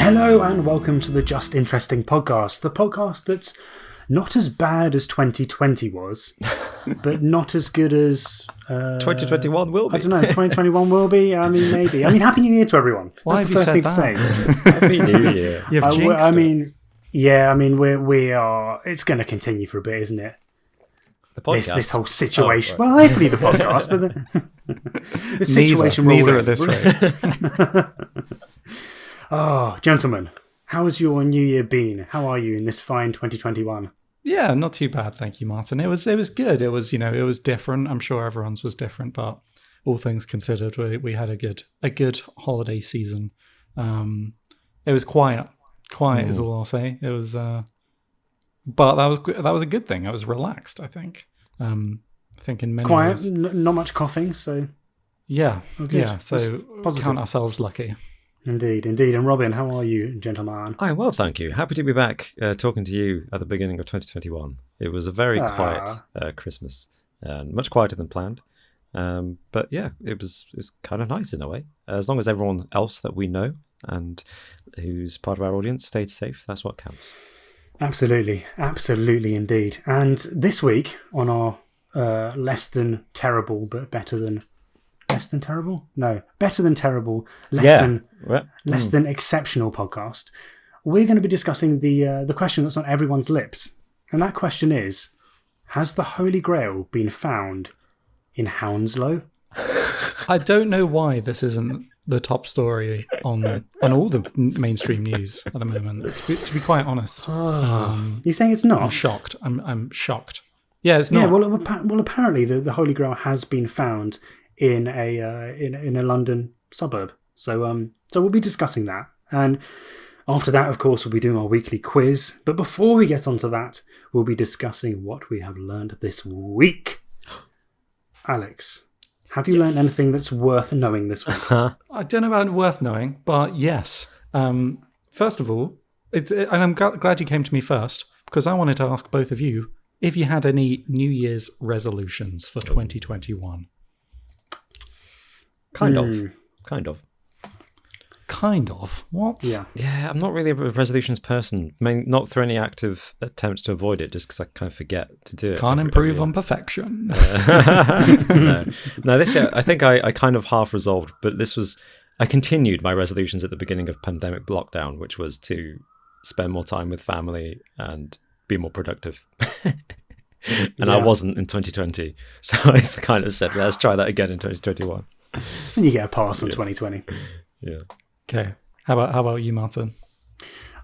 Hello and welcome to the Just Interesting podcast, the podcast that's not as bad as 2020 was, but not as good as 2021 will be. I don't know, 2021 will be. I mean, maybe. I mean, Happy New Year to everyone. Why That's the first thing to say. Happy New Year. You've jinxed I it. mean, yeah. I mean, we are. It's going to continue for a bit, isn't it? The podcast. This whole situation. Oh, right. Well, hopefully the podcast, but the situation. Neither at this rate. Oh, gentlemen, how has your New Year been? How are you in this fine 2021? Yeah, not too bad, thank you, Martin. It was good. It was, it was different. I'm sure everyone's was different, but all things considered, we had a good holiday season. It was quiet. Quiet is all I'll say. It was, but that was a good thing. I was relaxed, I think. I think in many Quiet, ways. not much coughing, so Yeah, good. yeah. So That's positive. count ourselves lucky. Indeed. And Robin, how are you, gentleman? I'm well, thank you. Happy to be back talking to you at the beginning of 2021. It was a very quiet Christmas, and much quieter than planned. But yeah, it was kind of nice in a way. As long as everyone else that we know and who's part of our audience stayed safe, that's what counts. Absolutely indeed. And this week on our less than terrible but better than terrible, less than exceptional podcast, we're going to be discussing the question that's on everyone's lips, and that question is: has the Holy Grail been found in Hounslow? I don't know why this isn't the top story on all the mainstream news at the moment. To be quite honest, You're saying it's not? I'm shocked. I'm shocked. Yeah, it's not. Yeah, well, apparently the Holy Grail has been found in a London suburb. So we'll be discussing that, and after that, of course, we'll be doing our weekly quiz. But before we get onto that, we'll be discussing what we have learned this week. Alex, have you learned anything that's worth knowing this week? I don't know about worth knowing, but yes. First of all, and I'm glad you came to me first, because I wanted to ask both of you if you had any New Year's resolutions for 2021. Kind of. Kind of? What? Yeah. Yeah, I'm not really a resolutions person. I mean, not through any active attempts to avoid it, just because I kind of forget to do it. Can't improve on perfection. No, this year I think I kind of half resolved, but I continued my resolutions at the beginning of pandemic lockdown, which was to spend more time with family and be more productive. And I wasn't in 2020, so I kind of said, let's try that again in 2021. And you get a pass on 2020. Yeah. Okay. How about you, Martin?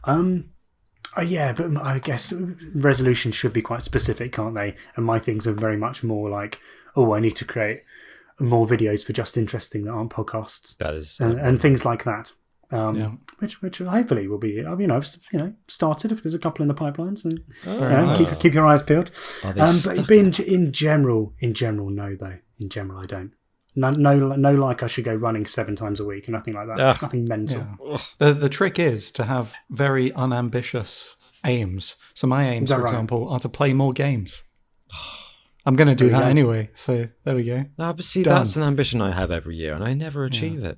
Yeah, but I guess resolutions should be quite specific, can't they? And my things are very much more like, I need to create more videos for Just Interesting that aren't podcasts. That is, and things like that. Yeah. Which hopefully will be, I've started if there's a couple in the pipelines, and nice. keep your eyes peeled. But in general, no though. In general, I don't. No, like I should go running 7 times a week and nothing like that. Nothing mental. Yeah. The trick is to have very unambitious aims. So my aims, for example, are to play more games. I'm going to do that anyway. So there we go. No, but see, that's an ambition I have every year, and I never achieve it.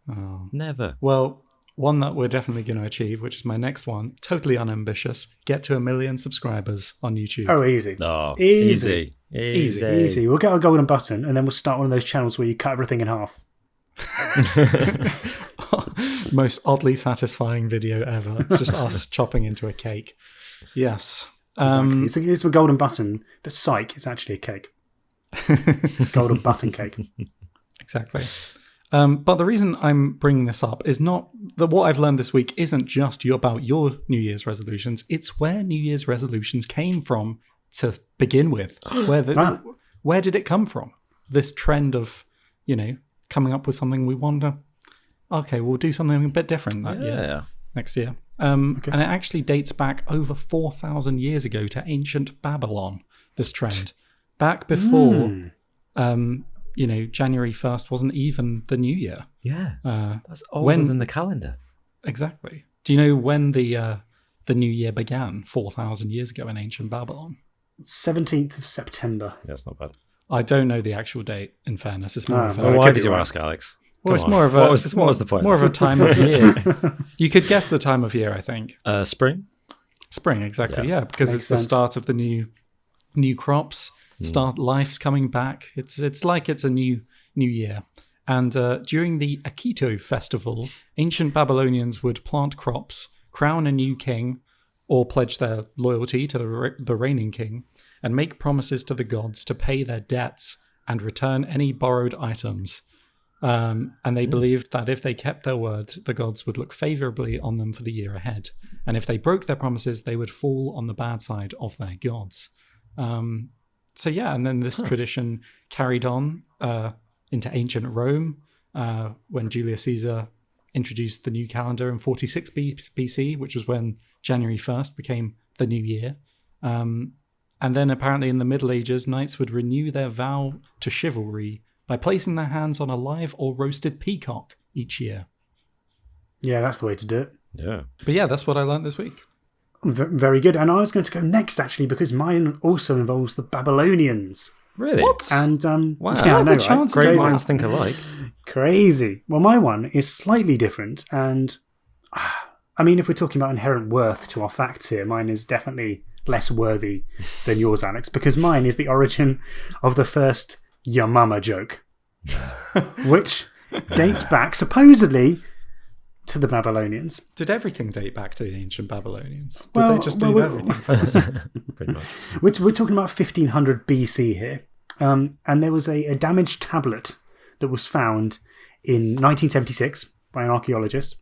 Oh. Never. Well, one that we're definitely going to achieve, which is my next one, totally unambitious, get to 1 million subscribers on YouTube. Oh, easy. Oh, Easy. Easy. We'll get our golden button, and then we'll start one of those channels where you cut everything in half. Most oddly satisfying video ever. It's just us chopping into a cake. Yes. Exactly. It's a golden button, but psych, it's actually a cake. Golden button cake. Exactly. But the reason I'm bringing this up is not that what I've learned this week isn't just about your New Year's resolutions. It's where New Year's resolutions came from to begin with. Where did it come from? This trend of, coming up with something we wonder, okay, we'll do something a bit different next year. And it actually dates back over 4,000 years ago to ancient Babylon, this trend. Back before... January 1st wasn't even the new year. Yeah. That's older than the calendar. Exactly. Do you know when the new year began 4,000 years ago in ancient Babylon? 17th of September. Yeah, that's not bad. I don't know the actual date, in fairness. It's more why did you ask, Alex? Well, it's Come on. more of a. What was the point? More of a time of year. You could guess the time of year, I think. Spring. Spring, exactly. Yeah, because Makes it's the sense. start of the new crops. Life's coming back. It's like it's a new year. And during the Akito festival, ancient Babylonians would plant crops, crown a new king, or pledge their loyalty to the reigning king, and make promises to the gods to pay their debts and return any borrowed items. And they believed that if they kept their word, the gods would look favorably on them for the year ahead. And if they broke their promises, they would fall on the bad side of their gods. So yeah, and then this tradition carried on into ancient Rome when Julius Caesar introduced the new calendar in 46 BC, which was when January 1st became the new year. And then apparently in the Middle Ages, knights would renew their vow to chivalry by placing their hands on a live or roasted peacock each year. Yeah, that's the way to do it. Yeah. But yeah, that's what I learned this week. Very good. And I was going to go next, actually, because mine also involves the Babylonians. Really? What? And Wow. yeah, I What are know, the chances? right? Great Crazy. minds think alike. Crazy. Well, my one is slightly different, and I mean, if we're talking about inherent worth to our facts here, mine is definitely less worthy than yours, Alex, because mine is the origin of the first "your mama" joke, which dates back supposedly to the Babylonians. Did everything date back to the ancient Babylonians? Did Well, they just do well, everything first? Pretty much. We're talking about 1500 BC here, and there was a damaged tablet that was found in 1976 by an archaeologist,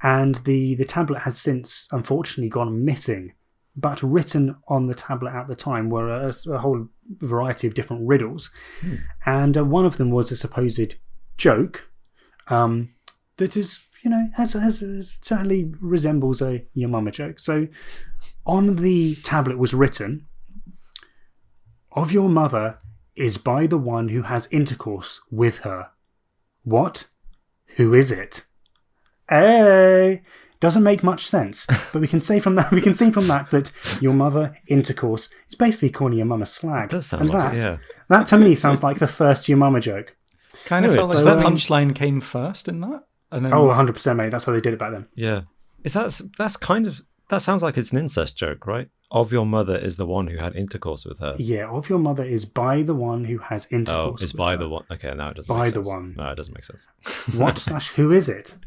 and the tablet has since unfortunately gone missing. But written on the tablet at the time were a whole variety of different riddles, and one of them was a supposed joke that is, has certainly resembles a your mama joke. So on the tablet was written, "Of your mother is by the one who has intercourse with her. What? Who is it?" Hey! Doesn't make much sense, but we can see from that that your mother intercourse is basically calling your mum a slag. It does sound and like that, it, yeah. that to me sounds like the first your mama joke. Kind of No, felt it's like so, the punchline came first in that. And then Oh, 100%, mate. That's how they did it back then. Yeah. That sounds like it's an incest joke, right? Of your mother is the one who had intercourse with her. Yeah, of your mother is by the one who has Oh, intercourse. it's with by her. the one. Okay, now it doesn't By make the sense. one. No, it doesn't make sense. What/who is it?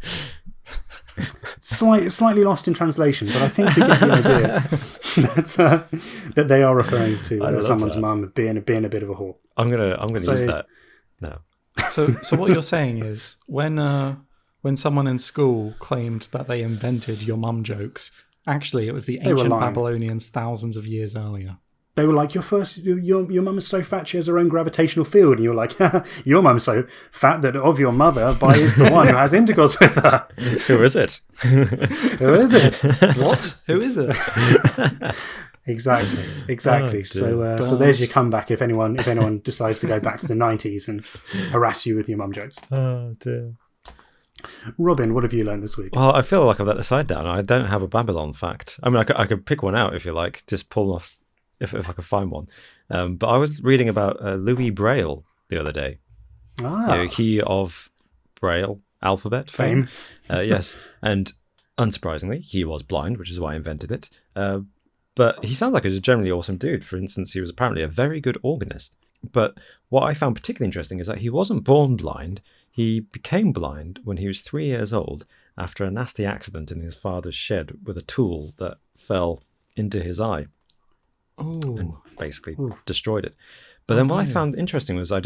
Slightly lost in translation, but I think we get the idea that they are referring I to love someone's that. mum being a bit of a whore. I'm gonna use that. No. So what you're saying is when someone in school claimed that they invented your mum jokes, actually it was the were ancient lying. Babylonians thousands of years earlier. They were like, your mum is so fat she has her own gravitational field, and you're like, your mum's so fat that of your mother by is the one who has intercourse with her. Who is it? Who is it? What? Who is it? Exactly. Oh, So there's your comeback if anyone decides to go back to the 90s and harass you with your mum jokes. Oh dear. Robin, what have you learned this week? Well, I feel like I've let the side down. I don't have a Babylon fact. I mean, I could pick one out if you like, just pull them off if I could find one. But I was reading about Louis Braille the other day. He of Braille alphabet fame. Yes, and unsurprisingly, he was blind, which is why I invented it. But he sounds like a generally awesome dude. For instance, he was apparently a very good organist. But what I found particularly interesting is that he wasn't born blind. He became blind when he was 3 years old after a nasty accident in his father's shed with a tool that fell into his eye and basically destroyed it. But then what I found interesting was I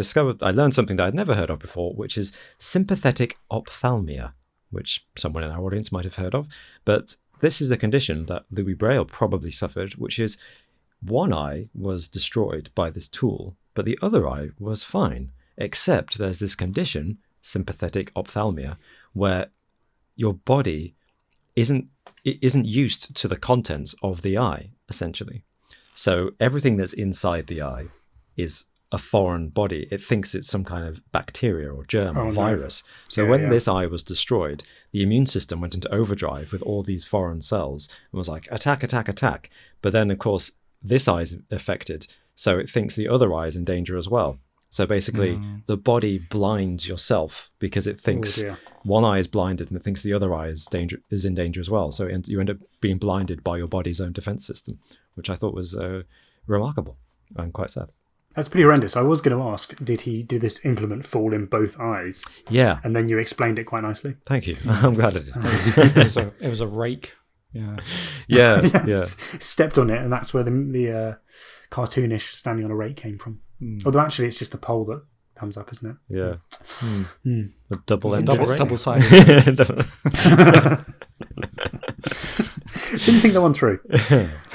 learned something that I'd never heard of before, which is sympathetic ophthalmia, which someone in our audience might have heard of. But this is a condition that Louis Braille probably suffered, which is one eye was destroyed by this tool, but the other eye was fine, except there's this condition, sympathetic ophthalmia, where your body isn't used to the contents of the eye, essentially. So everything that's inside the eye is a foreign body. It thinks it's some kind of bacteria or germ or virus. So when this eye was destroyed, the immune system went into overdrive with all these foreign cells and was like, attack, attack, attack. But then, of course, this eye is affected, so it thinks the other eye is in danger as well. So basically, the body blinds yourself because it thinks one eye is blinded and it thinks the other eye is in danger as well. So you end up being blinded by your body's own defense system, which I thought was remarkable and quite sad. That's pretty horrendous. I was going to ask, did this implement fall in both eyes? Yeah. And then you explained it quite nicely. Thank you. I'm glad I did. It was a rake. Yeah. Yeah. Stepped on it, and that's where the cartoonish standing on a rake came from. Although actually it's just the pole that comes up, isn't it? Yeah. A Double-sided. Didn't think that one through.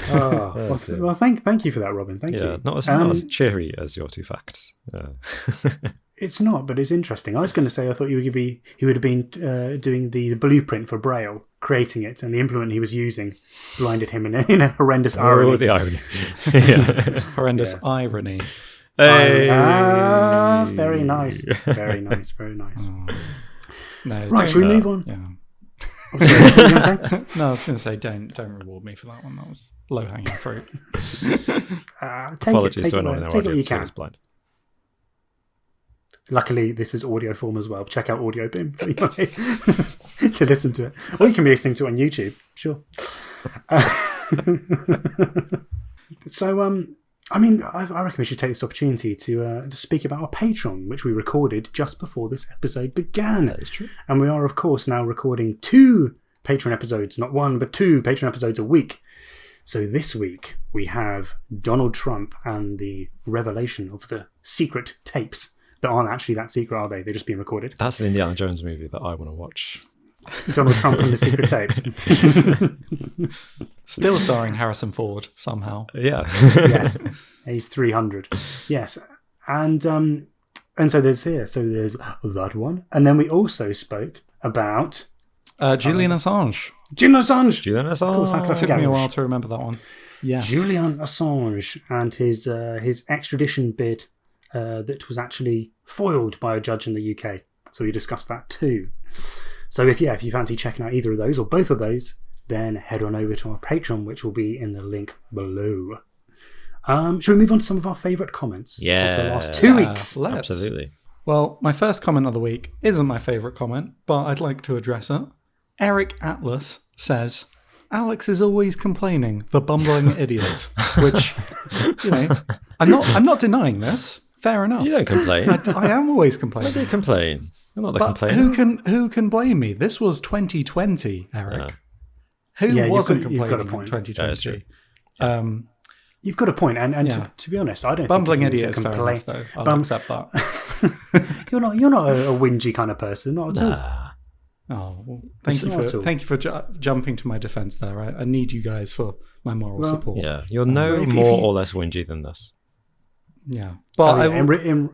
Well, thank you for that, Robin. Thank you. Not as cheery as your two facts. It's not, but it's interesting. I was going to say I thought he would have been doing the blueprint for Braille, creating it, and the implement he was using blinded him in a horrendous irony. Oh, the irony. Horrendous irony. Hey. Very nice. Very nice. Very nice. No, right, should we move on? Yeah. Oh, sorry, what were you going to say? No, I was going to say don't reward me for that one. That was low hanging fruit. Apologies to anyone in our take it what you audience who can. is blind. Luckily, this is audio form as well. Check out Audio Boom if anyway, to listen to it. Or you can be listening to it on YouTube. Sure. So, I mean, I reckon we should take this opportunity to speak about our Patreon, which we recorded just before this episode began. That is true. And we are, of course, now recording 2 Patreon episodes, not 1, but 2 Patreon episodes a week. So this week, we have Donald Trump and the revelation of the secret tapes that aren't actually that secret, are they? They're just being recorded. That's an Indiana Jones movie that I want to watch. Donald Trump and the secret tapes. Still starring Harrison Ford somehow. Yeah. Yes. He's 300. Yes. And so there's that one. And then we also spoke about Julian Assange. Julian Assange. Julian Assange. Of course, how could I Took forget? me a while to remember that one. Yes. Julian Assange and his extradition bid that was actually foiled by a judge in the UK. So we discussed that too. So if you fancy checking out either of those or both of those, then head on over to our Patreon, which will be in the link below. Should we move on to some of our favourite comments of the last 2 weeks? Let's. Absolutely. Well, my first comment of the week isn't my favourite comment, but I'd like to address it. Eric Atlas says, Alex is always complaining, the bumbling idiot. Which, I'm not denying this. Fair enough. You don't complain. I am always complaining. Why do you complain? I'm not the But complainer. who can blame me? This was 2020, Eric. Who Yeah, wasn't you've got a complaining in point. 2020? You've got a point, and Yeah. to be honest, I don't Bumbling think idiot is fair enough, though. I'll accept that. You're not a whingy kind of person, not at all. Nah. Oh, well, It's not at all. thank you for jumping to my defence there. I need you guys for my moral support. Yeah, you're no if more you- or less whingy than this. Yeah. But I will,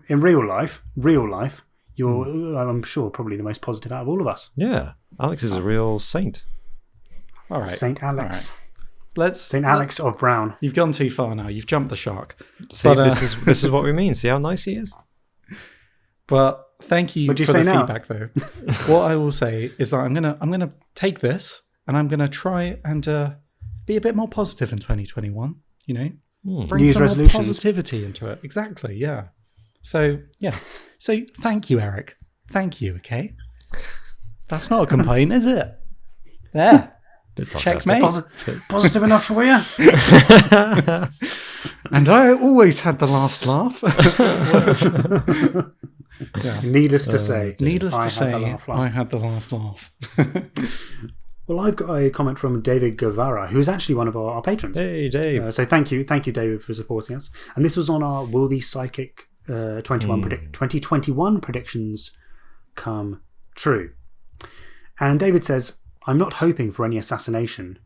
in real life, you're I'm sure probably the most positive out of all of us. Yeah, Alex is a real saint. all right. Saint Alex, Let's. Alex of Brown. You've gone too far now. You've jumped the shark. See, But, this is what we mean. See how nice he is? But thank you What'd you for say the now? feedback, though. What I will say is that I'm gonna take this and I'm gonna try and be a bit more positive in 2021. Bring New Year's some more resolutions. positivity into it. Exactly. Yeah. So yeah. So thank you, Eric. Thank you. Okay. That's not a complaint, is it? There. Bit sarcastic. Checkmate. Positive enough for you? And I always had the last laugh. Needless to say, Needless I to had say, the laugh line. I had the last laugh. Well, I've got a comment from David Guevara, who is actually one of our patrons. Hey, Dave. So thank you, David, for supporting us. And this was on our Will These Psychic 2021 predictions come true? And David says, I'm not hoping for any assassination,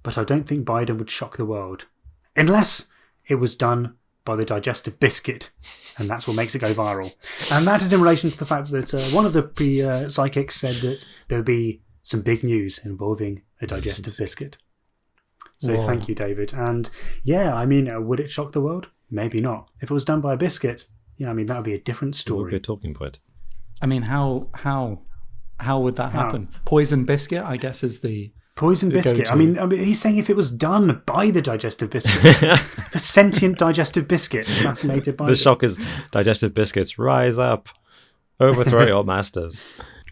but I don't think Biden would shock the world. Unless it was done by the digestive biscuit. And that's what makes it go viral. And that is in relation to the fact that one of the psychics said that there would be some big news involving a digestive biscuit. So Whoa. Thank you, David. And yeah, I mean, would it shock the world? Maybe not. If it was done by a biscuit, yeah, I mean, that would be a different It would be story. a talking point. I mean, how would that happen? Poison biscuit, I guess, is the Poison the biscuit. go-to. I mean, he's saying if it was done by the digestive biscuit, the sentient digestive biscuit assassinated by The shockers, digestive biscuits, rise up, overthrow your masters.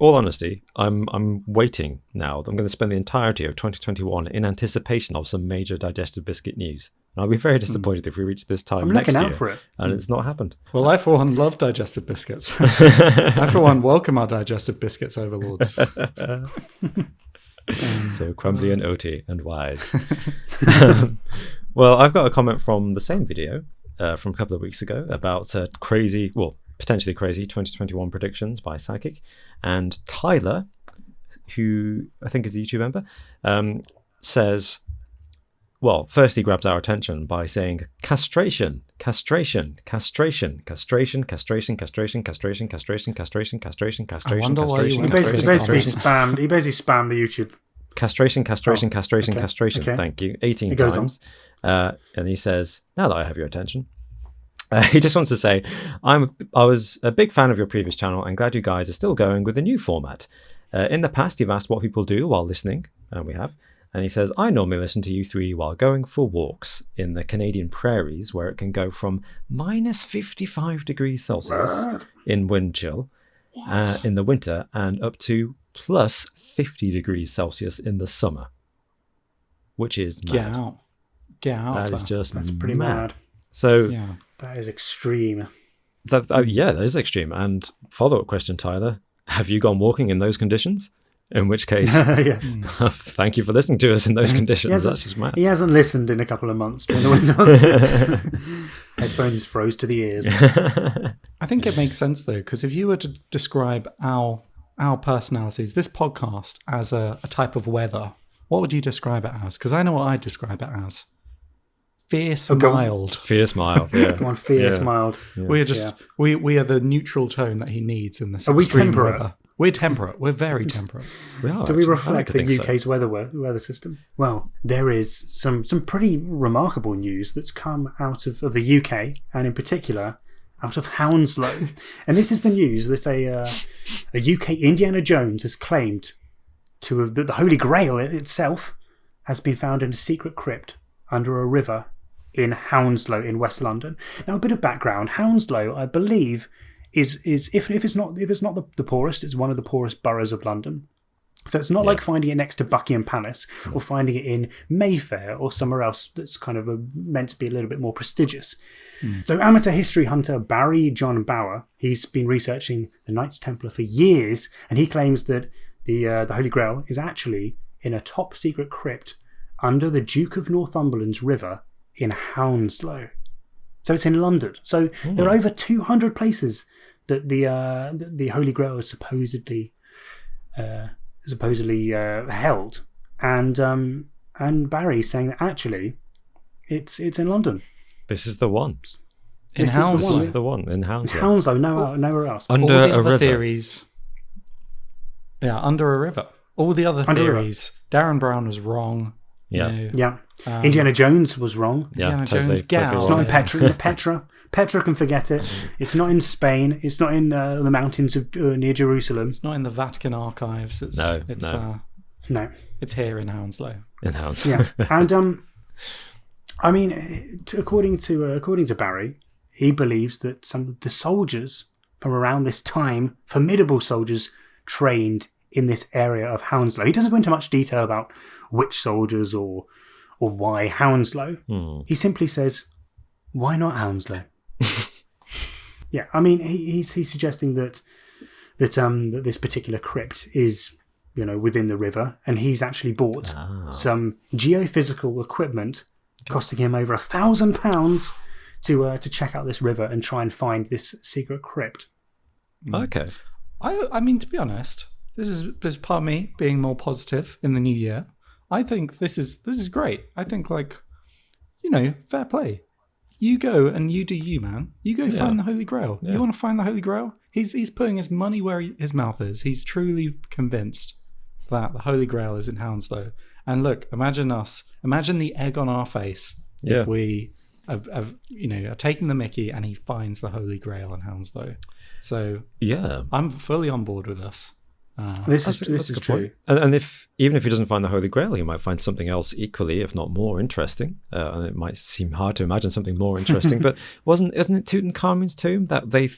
All honesty, I'm waiting now. I'm going to spend the entirety of 2021 in anticipation of some major digestive biscuit news. And I'll be very disappointed if we reach this time I'm next looking year out for it. and it's not happened. Well, I for one love digestive biscuits. I for one welcome our digestive biscuits overlords. So clumsy and OT and wise. Well, I've got a comment from the same video from a couple of weeks ago about potentially crazy 2021 predictions by Psychic. And Tyler, who I think is a YouTube member, says, well, first he grabs our attention by saying castration, castration, castration, castration, castration, castration, castration, castration, castration, castration, castration, castration. He basically spammed the YouTube. Castration, castration, castration, castration. Okay. Thank you. 18 times. And he says, now that I have your attention, he just wants to say, I was a big fan of your previous channel and glad you guys are still going with the new format. In the past, you've asked what people do while listening, and we have. And he says, I normally listen to you three while going for walks in the Canadian prairies, where it can go from minus 55 degrees Celsius in wind chill in the winter and up to plus 50 degrees Celsius in the summer, which is mad. Get out. That is just That's pretty mad. So Yeah. That is extreme. that is extreme. And follow-up question, Tyler, have you gone walking in those conditions? In which case, thank you for listening to us in those conditions. That's just mad. He hasn't listened in a couple of months during the winter months. Headphones froze to the ears. I think it makes sense though, because if you were to describe our personalities, this podcast, as a type of weather, what would you describe it as? Because I know what I'd describe it as. Fierce, mild. Fierce, mild. Yeah. Go on, fierce, mild. Yeah. We're just we are the neutral tone that he needs in this. Are we extreme temperate? weather. We're temperate. We're very temperate. We are, Do we actually. I like reflect to the think so. UK's weather system? Well, there is some pretty remarkable news that's come out of the UK, and in particular, out of Hounslow. And this is the news that a UK Indiana Jones has claimed that the Holy Grail itself has been found in a secret crypt under a river in Hounslow in West London. Now, a bit of background. Hounslow, I believe, is if it's not the poorest, it's one of the poorest boroughs of London. So it's not like finding it next to Buckingham Palace or finding it in Mayfair or somewhere else that's kind of meant to be a little bit more prestigious. So amateur history hunter Barry John Bauer, he's been researching the Knights Templar for years, and he claims that the Holy Grail is actually in a top secret crypt under the Duke of Northumberland's river in Hounslow. So it's in London. So there are over 200 places that the Holy Grail is supposedly held, and Barry's saying that actually it's in London. This is the one. In This is the Hounslow. This is the one in Hounslow. Hounslow, nowhere else. Under All the a other river. theories. Yeah, under a river. All the other Under a river. theories. Darren Brown was wrong. Yeah. You know, Yeah, Indiana Jones was wrong. Yeah, Indiana totally, Jones, get totally out. It's not wrong. in Petra. Petra can forget it. It's not in Spain. It's not in the mountains of near Jerusalem. It's not in the Vatican archives. It's No. No. It's here in Hounslow. In Hounslow. Yeah, and I mean, according to Barry, he believes that some of the soldiers from around this time, formidable soldiers, trained in this area of Hounslow. He doesn't go into much detail about which soldiers or why Hounslow. He simply says, "Why not Hounslow?" Yeah, I mean, he's suggesting that this particular crypt is, within the river, and he's actually bought some geophysical equipment costing him over £1,000 to check out this river and try and find this secret crypt. Okay. I mean, to be honest, this is part of me being more positive in the new year. I think this is great. I think, fair play. You go and you do you, man. You go find the Holy Grail. Yeah. You want to find the Holy Grail? He's putting his money where his mouth is. He's truly convinced that the Holy Grail is in Hounslow. And look, imagine the egg on our face if we are taking the mickey and he finds the Holy Grail in Hounslow. So Yeah. I'm fully on board with this. This That's is a good true. point. And even if he doesn't find the Holy Grail, he might find something else equally, if not more interesting. And it might seem hard to imagine something more interesting. But isn't it Tutankhamun's tomb that they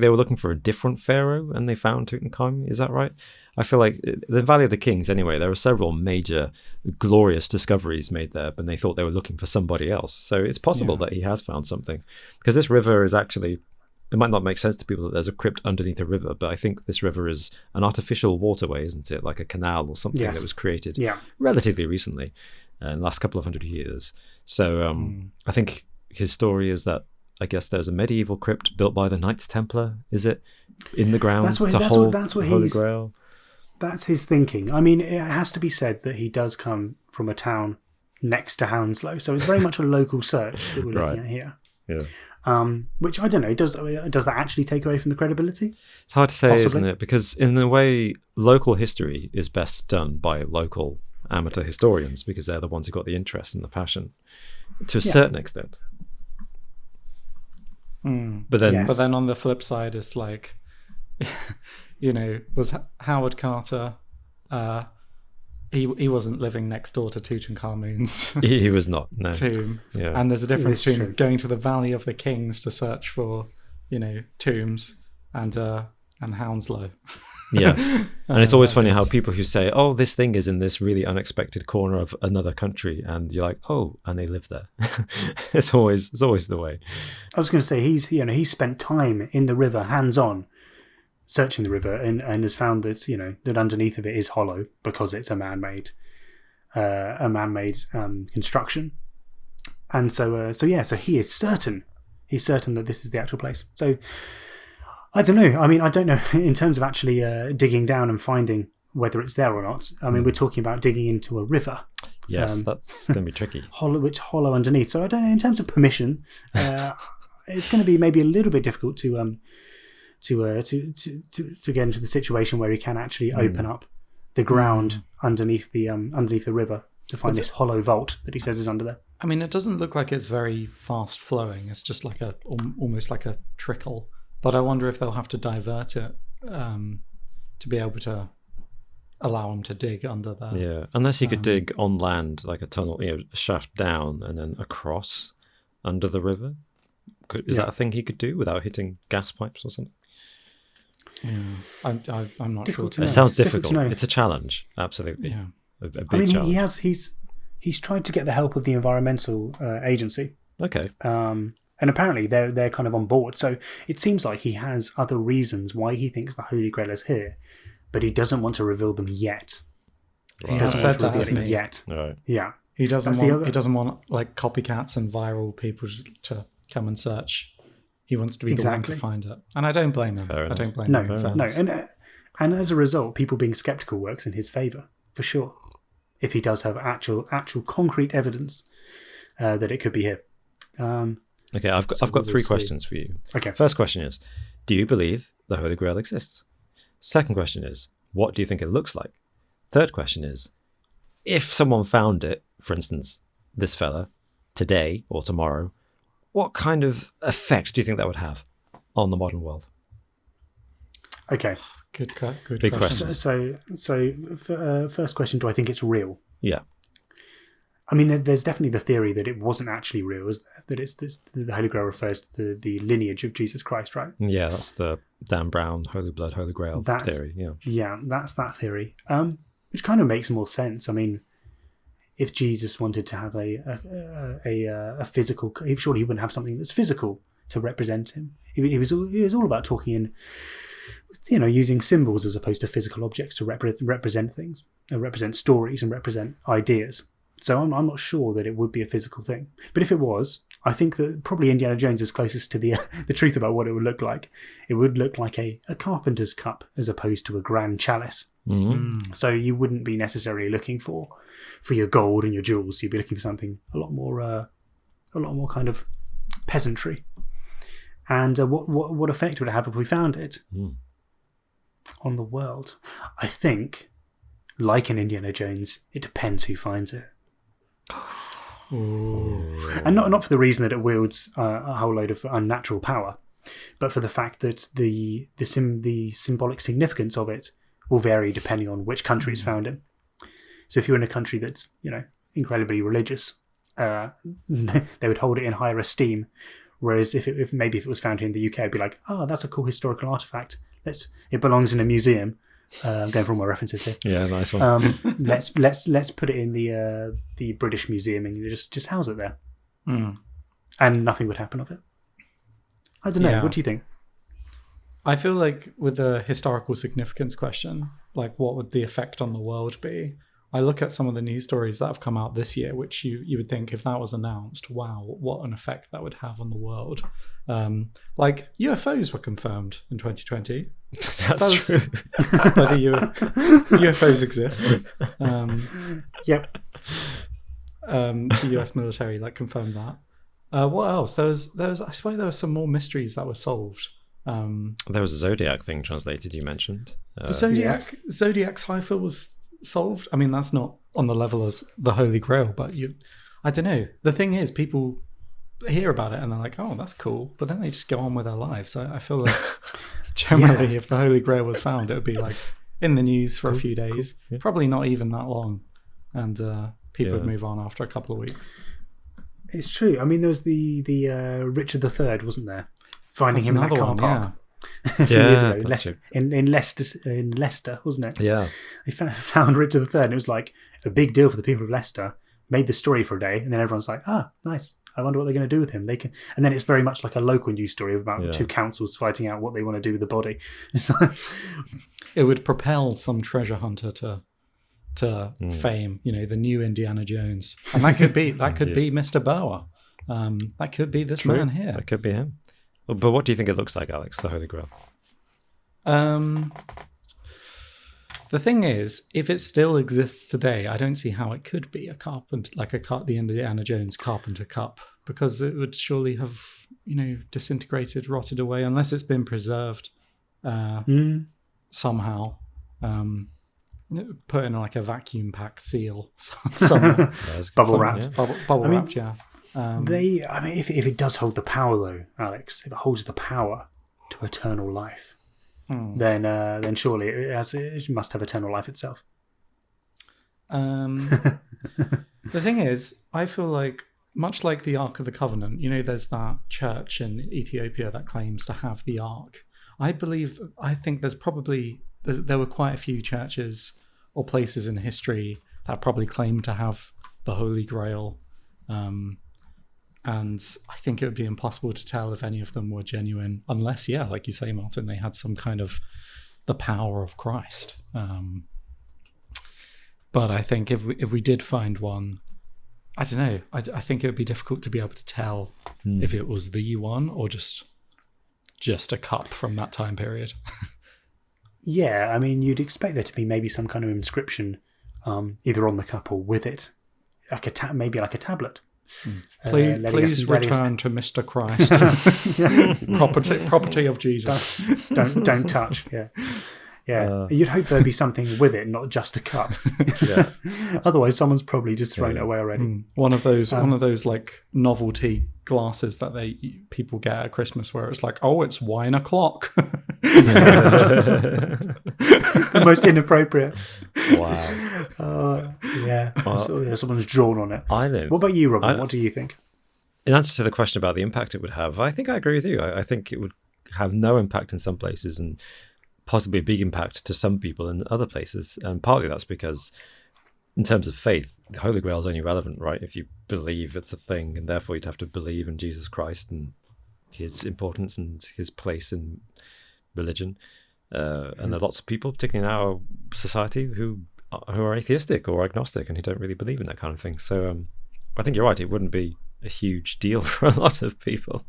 were looking for a different pharaoh and they found Tutankhamun? Is that right? I feel like the Valley of the Kings. Anyway, there were several major, glorious discoveries made there, but they thought they were looking for somebody else. So it's possible that he has found something, because this river is actually. It might not make sense to people that there's a crypt underneath a river, but I think this river is an artificial waterway, isn't it? Like a canal or something that was created relatively recently, in the last couple of 100 years. So I think his story is that I guess there's a medieval crypt built by the Knights Templar, is it? In the ground to hold the Holy Grail. That's his thinking. I mean, it has to be said that he does come from a town next to Hounslow, so it's very much a local search that we're looking at here. Yeah. Which I don't know. Does that actually take away from the credibility? It's hard to say, Possibly. isn't it? Because in a way, local history is best done by local amateur historians, because they're the ones who got the interest and the passion to a certain extent. But then on the flip side, it's like, was Howard Carter? He wasn't living next door to Tutankhamun's he was not, no. tomb. Yeah. And there's a difference between going to the Valley of the Kings to search for, tombs and Hounslow. Yeah. And it's always funny how people who say, oh, this thing is in this really unexpected corner of another country, and you're like, oh, and they live there. It's always the way. I was going to say, he spent time in the river, hands-on, searching the river, and has found that that underneath of it is hollow because it's a man-made construction, and so he is certain. He's certain that this is the actual place. So I don't know. I mean, I don't know in terms of actually digging down and finding whether it's there or not. I mean, we're talking about digging into a river. Yes, that's going to be tricky. hollow underneath. So I don't know in terms of permission. It's going to be maybe a little bit difficult to get into the situation where he can actually open up the ground underneath the river to find this hollow vault that he says is under there. I mean, it doesn't look like it's very fast flowing. It's just like almost like a trickle. But I wonder if they'll have to divert it to be able to allow him to dig under there. Yeah, unless he could dig on land, like a tunnel, a shaft down and then across under the river. Is that a thing he could do without hitting gas pipes or something? Yeah, I'm not sure. It sounds difficult. It's a challenge, absolutely. Yeah, a big challenge. He's tried to get the help of the environmental agency. Okay. And apparently they're kind of on board. So it seems like he has other reasons why he thinks the Holy Grail is here, but he doesn't want to reveal them yet. Right. He doesn't want to reveal it yet. Right. Yeah. He doesn't want like copycats and viral people to come and search. He wants to be the one to find it, and I don't blame him. I don't blame him. No, and as a result, people being skeptical works in his favour for sure. If he does have actual concrete evidence that it could be here. Okay, I've got three questions for you. Okay. First question is, do you believe the Holy Grail exists? Second question is, what do you think it looks like? Third question is, if someone found it, for instance, this fella, today or tomorrow, what kind of effect do you think that would have on the modern world? Okay. Good Big question. So first question, do I think it's real? Yeah. I mean, there's definitely the theory that it wasn't actually real, is there? That it's the Holy Grail refers to the lineage of Jesus Christ, right? Yeah, that's the Dan Brown Holy Blood, Holy Grail theory. Yeah, that's that theory, which kind of makes more sense. I mean, if Jesus wanted to have a physical, surely he wouldn't have something that's physical to represent him. He was all about talking in, using symbols as opposed to physical objects to represent things, and represent stories and represent ideas. So I'm not sure that it would be a physical thing. But if it was, I think that probably Indiana Jones is closest to the truth about what it would look like. It would look like a carpenter's cup as opposed to a grand chalice. Mm-hmm. So you wouldn't be necessarily looking for your gold and your jewels. You'd be looking for something a lot more kind of peasantry. And what effect would it have if we found it on the world? I think, like in Indiana Jones, it depends who finds it. Ooh. And not for the reason that it wields a whole load of unnatural power, but for the fact that the symbolic significance of it will vary depending on which country it's found in. So if you're in a country that's, incredibly religious, they would hold it in higher esteem. Whereas if it was found here in the UK, it'd be like, that's a cool historical artifact. It belongs in a museum. I'm going for all my references here. Yeah, nice one. Let's put it in the British Museum and just house it there, and nothing would happen of it. I don't know. Yeah. What do you think? I feel like with the historical significance question, like what would the effect on the world be? I look at some of the news stories that have come out this year, which you would think if that was announced, wow, what an effect that would have on the world. Like UFOs were confirmed in 2020. That's true. Whether UFOs exist. Yep. The US military confirmed that. What else? There was I swear there were some more mysteries that were solved. There was a Zodiac thing translated, you mentioned. The Zodiac cipher was solved. I mean, that's not on the level as the Holy Grail, but I don't know. The thing is, people hear about it and they're like, oh, that's cool. But then they just go on with their lives. I feel like generally if the Holy Grail was found, it would be like in the news for a few days, probably not even that long. And people would move on after a couple of weeks. It's true. I mean, there was the Richard III, wasn't there? Finding him in that car park. A few years ago, in Leicester, wasn't it? Yeah. They found Richard III, and it was like a big deal for the people of Leicester. Made the story for a day, and then everyone's like, nice. I wonder what they're going to do with him. And then it's very much like a local news story about two councils fighting out what they want to do with the body. It would propel some treasure hunter to fame. The new Indiana Jones, and that could be Mr. Bower. That could be this man here. That could be him. But what do you think it looks like, Alex, the Holy Grail? The thing is, if it still exists today, I don't see how it could be the Indiana Jones Carpenter Cup, because it would surely have, disintegrated, rotted away, unless it's been preserved somehow. Put in a vacuum packed seal somewhere. Bubble wrapped. Yeah. Bubble wrapped, yeah. If it does hold the power, though, Alex, if it holds the power to eternal life, then surely it must have eternal life itself. The thing is, I feel like, much like the Ark of the Covenant, there's that church in Ethiopia that claims to have the Ark. I think there were quite a few churches or places in history that probably claim to have the Holy Grail. And I think it would be impossible to tell if any of them were genuine, unless, like you say, Martin, they had some kind of the power of Christ. But I think if we did find one, I don't know. I think it would be difficult to be able to tell if it was the one or just a cup from that time period. Yeah, I mean, you'd expect there to be maybe some kind of inscription, either on the cup or with it, maybe like a tablet. Please return to Mr. Christ. Property of Jesus. Don't touch. Yeah. You'd hope there'd be something with it, not just a cup. Yeah. Otherwise, someone's probably just thrown it away already. One of those novelty glasses that people get at Christmas, where it's like, oh, it's wine o'clock. The most inappropriate. Wow. Yeah. Someone's drawn on it. What about you, Robin? What do you think? In answer to the question about the impact it would have, I think I agree with you. I think it would have no impact in some places and possibly a big impact to some people in other places. And partly that's because, in terms of faith, the Holy Grail is only relevant, right, if you believe it's a thing, and therefore you'd have to believe in Jesus Christ and his importance and his place in religion. And there are lots of people, particularly in our society, who are atheistic or agnostic and who don't really believe in that kind of thing. So I think you're right, it wouldn't be a huge deal for a lot of people.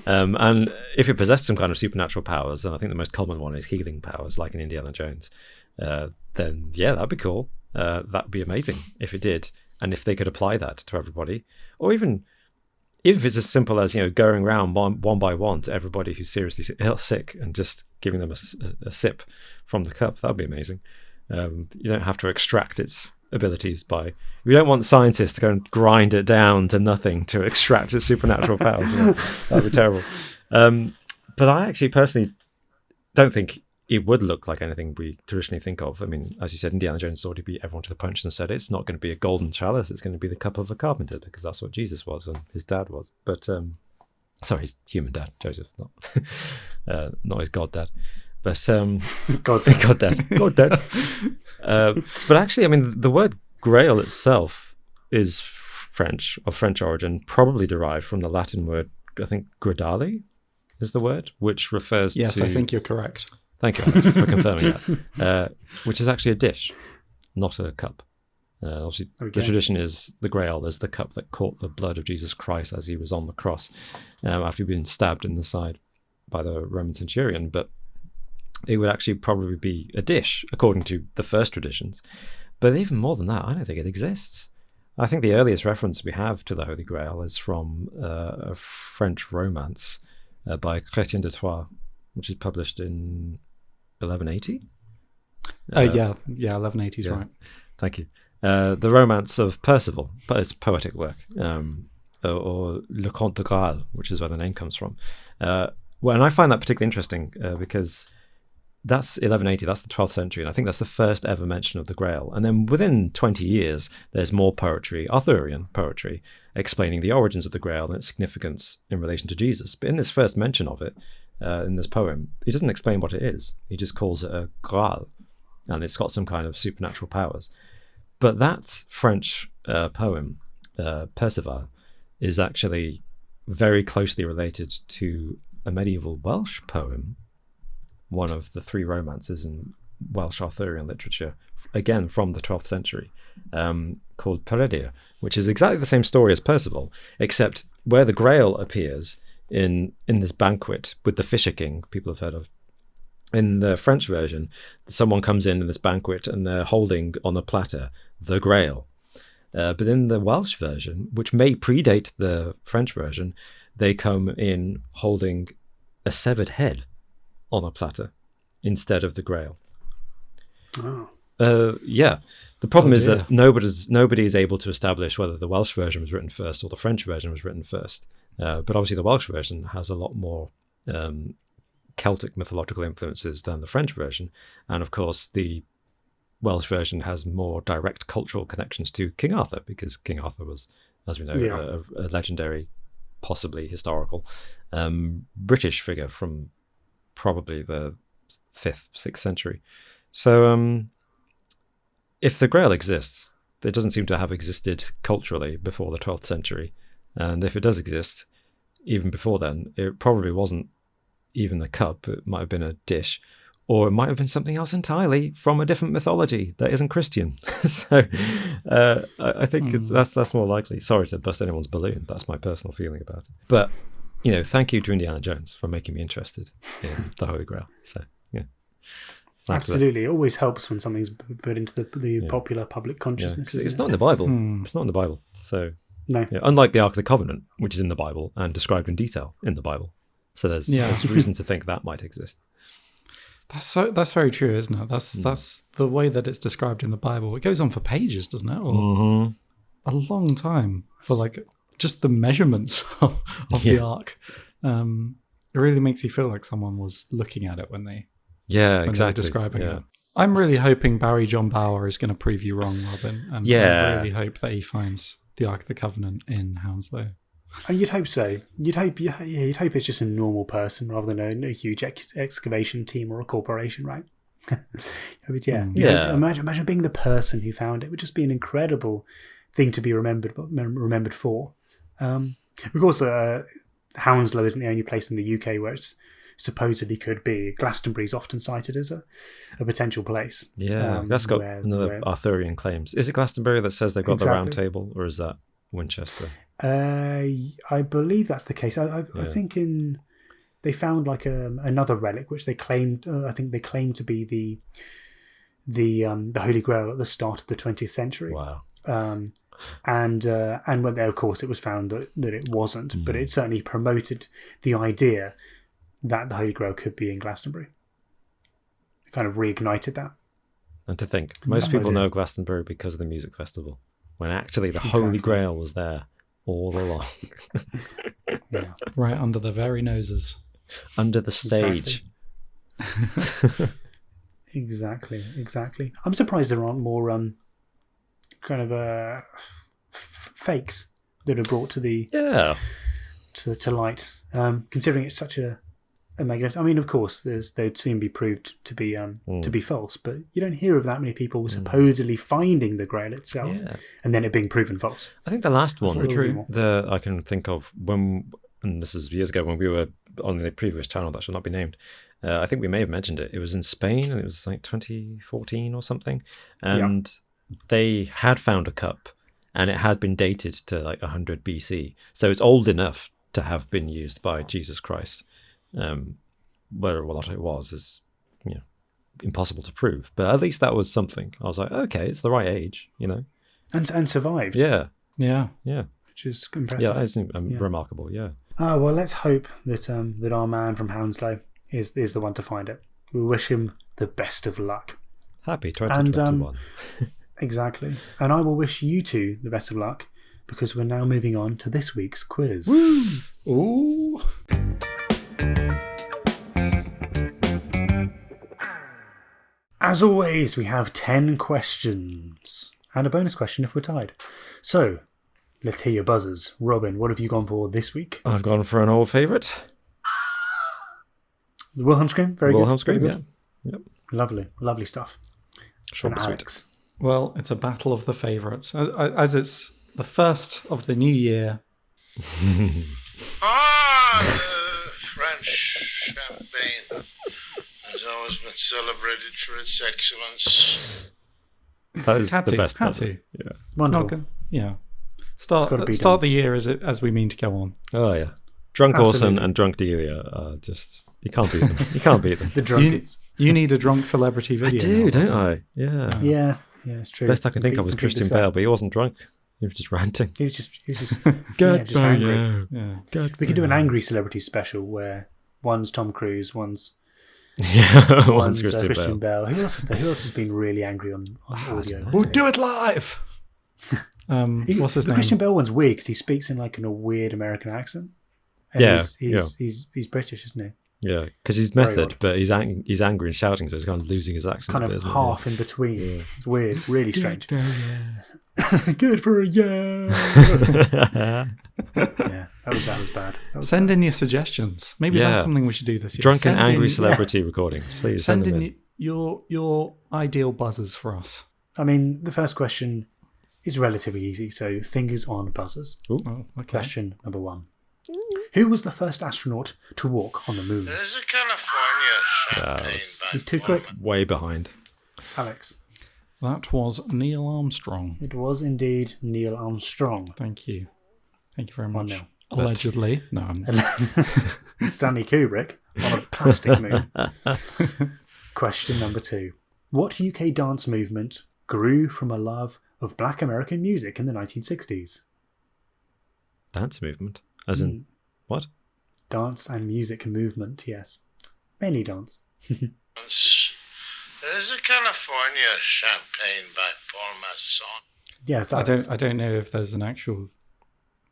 And if it possessed some kind of supernatural powers, and I think the most common one is healing powers, like in Indiana Jones, then that'd be cool. That'd be amazing if it did, and if they could apply that to everybody, or even if it's as simple as going around one by one to everybody who's seriously sick and just giving them a sip from the cup. That'd be amazing. You don't have to extract its abilities we don't want scientists to go and grind it down to nothing to extract its supernatural powers. That'd be terrible. But I actually personally don't think it would look like anything we traditionally think of. I mean, as you said, Indiana Jones already beat everyone to the punch and said it's not going to be a golden chalice, it's going to be the cup of a carpenter, because that's what Jesus was and his dad was. But sorry, his human dad, Joseph, not his God dad. But God dad. But actually, I mean, the word Grail itself is French, of French origin, probably derived from the Latin word, I think, gradale is the word, which refers to... Yes, I think you're correct. Thank you, Alex, for confirming that. Which is actually a dish, not a cup. Obviously, the tradition is the Grail is the cup that caught the blood of Jesus Christ as he was on the cross after he'd been stabbed in the side by the Roman centurion. But it would actually probably be a dish, according to the first traditions. But even more than that, I don't think it exists. I think the earliest reference we have to the Holy Grail is from a French romance by Chrétien de Troyes, which is published in 1180. Yeah, 1180 is right. Thank you. The Romance of Percival, but it's a poetic work, or Le Conte de Graal, which is where the name comes from. And I find that particularly interesting because that's 1180, that's the 12th century, and I think that's the first ever mention of the Grail. And then within 20 years, there's more poetry, Arthurian poetry, explaining the origins of the Grail and its significance in relation to Jesus. But in this first mention of it, in this poem, he doesn't explain what it is. He just calls it a Graal, and it's got some kind of supernatural powers. But that French poem, Perceval, is actually very closely related to a medieval Welsh poem, one of the three romances in Welsh Arthurian literature, again from the 12th century, called Peredur, which is exactly the same story as Percival, except where the Grail appears in this banquet with the Fisher King, people have heard of. In the French version, someone comes in this banquet and they're holding on a platter the Grail. But in the Welsh version, which may predate the French version, they come in holding a severed head on a platter instead of the Grail. Oh. The problem is that nobody is able to establish whether the Welsh version was written first or the French version was written first. But obviously the Welsh version has a lot more Celtic mythological influences than the French version, and of course the Welsh version has more direct cultural connections to King Arthur, because King Arthur was, as we know, a legendary, possibly historical British figure from probably the 5th, 6th century. So if the Grail exists, it doesn't seem to have existed culturally before the 12th century, and if it does exist even before then, it probably wasn't even a cup. It might have been a dish, or it might have been something else entirely from a different mythology that isn't Christian. So I think that's more likely. Sorry to bust anyone's balloon. That's my personal feeling about it. But thank you to Indiana Jones for making me interested in the Holy Grail. So yeah, absolutely, it always helps when something's put into the popular public consciousness. Yeah, it's not in the Bible. It's not in the Bible. So no, unlike the Ark of the Covenant, which is in the Bible and described in detail in the Bible. So there's reason to think that might exist. That's very true, isn't it? That's the way that it's described in the Bible. It goes on for pages, doesn't it? Or a long time for just the measurements of the ark. It really makes you feel like someone was looking at it when they exactly they were describing it. I'm really hoping Barry John Bower is going to prove you wrong, Robin. And I really hope that he finds the Ark of the Covenant in Hounslow. You'd hope so. You'd hope it's just a normal person rather than a huge excavation team or a corporation, right? Imagine being the person who found it. It would just be an incredible thing to be remembered for. Of course, Hounslow isn't the only place in the UK where it's supposedly could be. Glastonbury is often cited as a potential place. That's got another Arthurian claims. Is it Glastonbury that says they've got the round table, or is that Winchester? I believe that's the case. I think they found another relic which they claimed. I think they claimed to be the Holy Grail at the start of the 20th century. Wow. And when there, of course, it was found that it wasn't, but it certainly promoted the idea that the Holy Grail could be in Glastonbury. It kind of reignited that. And to think, most people know Glastonbury because of the music festival, when actually the Holy Grail was there all along. Right under their very noses. Under the stage. Exactly. Exactly. I'm surprised there aren't more kind of fakes that are brought to the to light. Considering it's such a magnificent. I mean, of course, they'd soon be proved to be false, but you don't hear of that many people supposedly finding the Grail itself and then it being proven false. I think the last one true. I can think of and this is years ago when we were on the previous channel that shall not be named. I think we may have mentioned it. It was in Spain, and it was like 2014 or something, and they had found a cup, and it had been dated to like 100 BC, so it's old enough to have been used by Jesus Christ. Whether or not it was is impossible to prove, but at least that was something. I was like, okay, it's the right age, and survived. Yeah, which is impressive. Yeah, it's remarkable. Yeah. Oh well, let's hope that that our man from Hounslow is the one to find it. We wish him the best of luck. Happy 2021. And, exactly. And I will wish you two the best of luck, because we're now moving on to this week's quiz. Woo! Ooh. As always, we have 10 questions and a bonus question if we're tied. So, let's hear your buzzers. Robin, what have you gone for this week? I've gone for an old favourite. The Wilhelm scream, very Wilhelm good. scream, Very good. yeah. Yep. Lovely stuff. Short And but sweet. Alex. Well, it's a battle of the favourites. As it's the first of the new year. French champagne has always been celebrated for its excellence. That is the best had buzzer. to. Yeah. Wonderful. Start the year as we mean to go on. Oh yeah. Drunk Orson Absolutely. and Drunk Delia are just you can't beat them. You can't beat them. The drunkards. You need a drunk celebrity I video. do, now. don't I? Yeah. Yeah, it's true. Best I can think of was Complete Christian set. Bale, but he wasn't drunk. He was just ranting. He was just Good just angry. Yeah. Good. We could do an angry celebrity special where one's Tom Cruise, one's Yeah, one's Christian Christian Bale. Bale. Who else is there? Who else has been really angry on audio? We'll do it live. What's his the name? Christian Bale one's weird because he speaks in like in a weird American accent. And Yeah, he's British, isn't he? Yeah, because he's Very method, odd. but he's angry and shouting, so he's kind of losing his accent. Kind a of bit, isn't it? half in between. Yeah. It's weird, really strange. Yeah. Good for a yeah. Yeah, that was bad. That was Send in your suggestions. Maybe Yeah. that's something we should do this year. Drunken Send angry in- celebrity recordings, please Send them in your ideal buzzers for us. I mean, the first question is relatively easy, so fingers on buzzers. Oh, okay. Question number 1. Who was the first astronaut to walk on the moon? There's a California champagne by He's too quick. Way behind. Alex. That was Neil Armstrong. It was indeed Neil Armstrong. Thank you. Thank you very much. 1-0. Allegedly. No, I'm Stanley Kubrick on a plastic moon. Question number 2. What UK dance movement grew from a love of black American music in the 1960s? Dance movement. As in, what? Dance and music movement, yes. Mainly dance. There's a California champagne by Paul Masson. Yes, I don't know if there's an actual